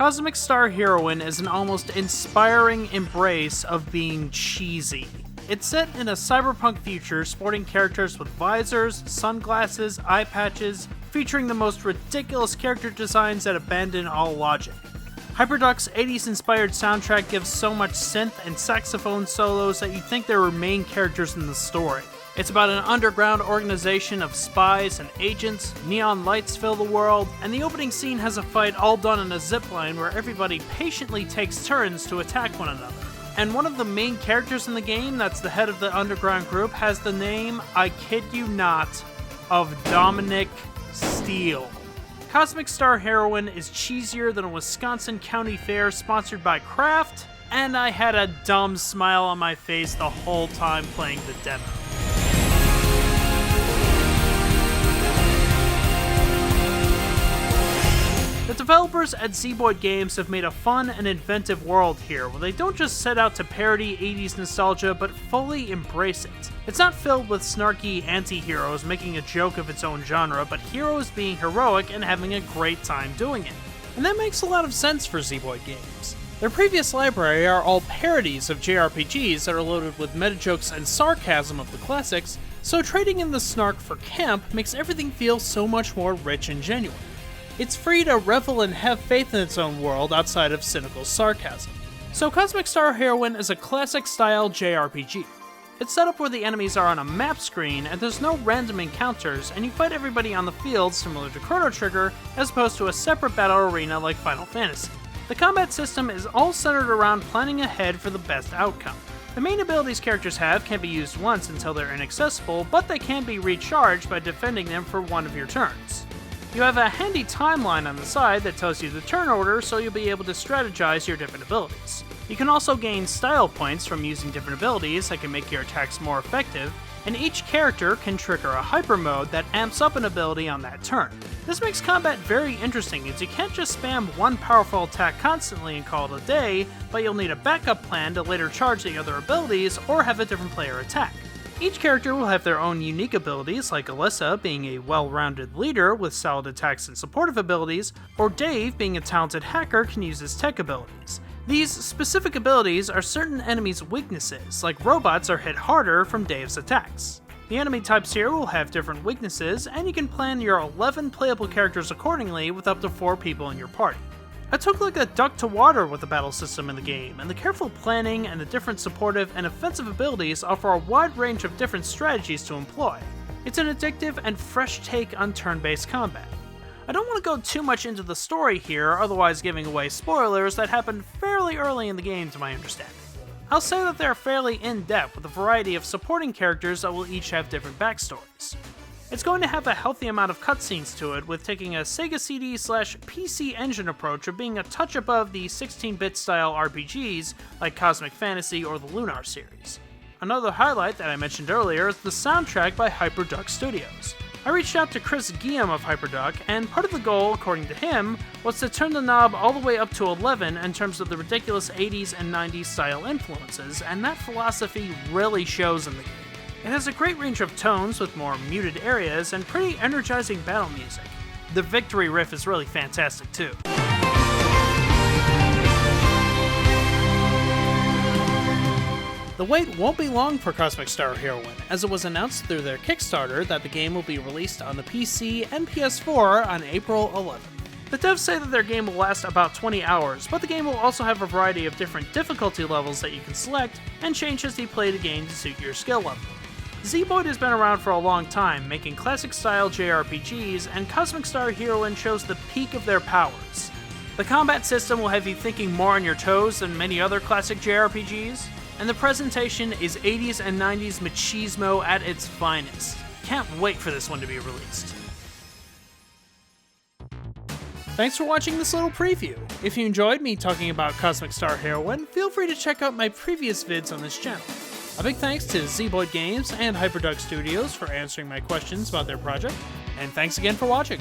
Cosmic Star Heroine is an almost inspiring embrace of being cheesy. It's set in a cyberpunk future sporting characters with visors, sunglasses, eye patches, featuring the most ridiculous character designs that abandon all logic. Hyperduck's 80s-inspired soundtrack gives so much synth and saxophone solos that you'd think they were main characters in the story. It's about an underground organization of spies and agents, neon lights fill the world, and the opening scene has a fight all done in a zipline where everybody patiently takes turns to attack one another. And one of the main characters in the game, that's the head of the underground group, has the name, I kid you not, of Dominic Steele. Cosmic Star Heroine is cheesier than a Wisconsin county fair sponsored by Kraft, and I had a dumb smile on my face the whole time playing the demo. The developers at Zeboyd Games have made a fun and inventive world here, where they don't just set out to parody 80s nostalgia, but fully embrace it. It's not filled with snarky anti-heroes making a joke of its own genre, but heroes being heroic and having a great time doing it. And that makes a lot of sense for Zeboyd Games. Their previous library are all parodies of JRPGs that are loaded with meta-jokes and sarcasm of the classics, so trading in the snark for camp makes everything feel so much more rich and genuine. It's free to revel and have faith in its own world outside of cynical sarcasm. So Cosmic Star Heroine is a classic-style JRPG. It's set up where the enemies are on a map screen and there's no random encounters, and you fight everybody on the field similar to Chrono Trigger, as opposed to a separate battle arena like Final Fantasy. The combat system is all centered around planning ahead for the best outcome. The main abilities characters have can't be used once until they're inaccessible, but they can be recharged by defending them for one of your turns. You have a handy timeline on the side that tells you the turn order, so you'll be able to strategize your different abilities. You can also gain style points from using different abilities that can make your attacks more effective, and each character can trigger a hyper mode that amps up an ability on that turn. This makes combat very interesting, as you can't just spam one powerful attack constantly and call it a day, but you'll need a backup plan to later charge the other abilities or have a different player attack. Each character will have their own unique abilities, like Alyssa being a well-rounded leader with solid attacks and supportive abilities, or Dave being a talented hacker can use his tech abilities. These specific abilities are certain enemies' weaknesses, like robots are hit harder from Dave's attacks. The enemy types here will have different weaknesses, and you can plan your 11 playable characters accordingly with up to 4 people in your party. I took like a duck to water with the battle system in the game, and the careful planning and the different supportive and offensive abilities offer a wide range of different strategies to employ. It's an addictive and fresh take on turn-based combat. I don't want to go too much into the story here, otherwise giving away spoilers that happen fairly early in the game to my understanding. I'll say that they're fairly in-depth with a variety of supporting characters that will each have different backstories. It's going to have a healthy amount of cutscenes to it, with taking a Sega CD/PC Engine approach of being a touch above the 16-bit style RPGs like Cosmic Fantasy or the Lunar series. Another highlight that I mentioned earlier is the soundtrack by Hyperduck Studios. I reached out to Chris Guillaume of Hyperduck, and part of the goal, according to him, was to turn the knob all the way up to 11 in terms of the ridiculous 80s and 90s style influences, and that philosophy really shows in the game. It has a great range of tones with more muted areas and pretty energizing battle music. The victory riff is really fantastic too. The wait won't be long for Cosmic Star Heroine, as it was announced through their Kickstarter that the game will be released on the PC and PS4 on April 11th. The devs say that their game will last about 20 hours, but the game will also have a variety of different difficulty levels that you can select and change as you play the game to suit your skill level. Zeboyd has been around for a long time, making classic-style JRPGs, and Cosmic Star Heroine shows the peak of their powers. The combat system will have you thinking more on your toes than many other classic JRPGs, and the presentation is 80s and 90s machismo at its finest. Can't wait for this one to be released. Thanks for watching this little preview. If you enjoyed me talking about Cosmic Star Heroine, feel free to check out my previous vids on this channel. A big thanks to Zeboyd Games and Hyperduck Studios for answering my questions about their project, and thanks again for watching.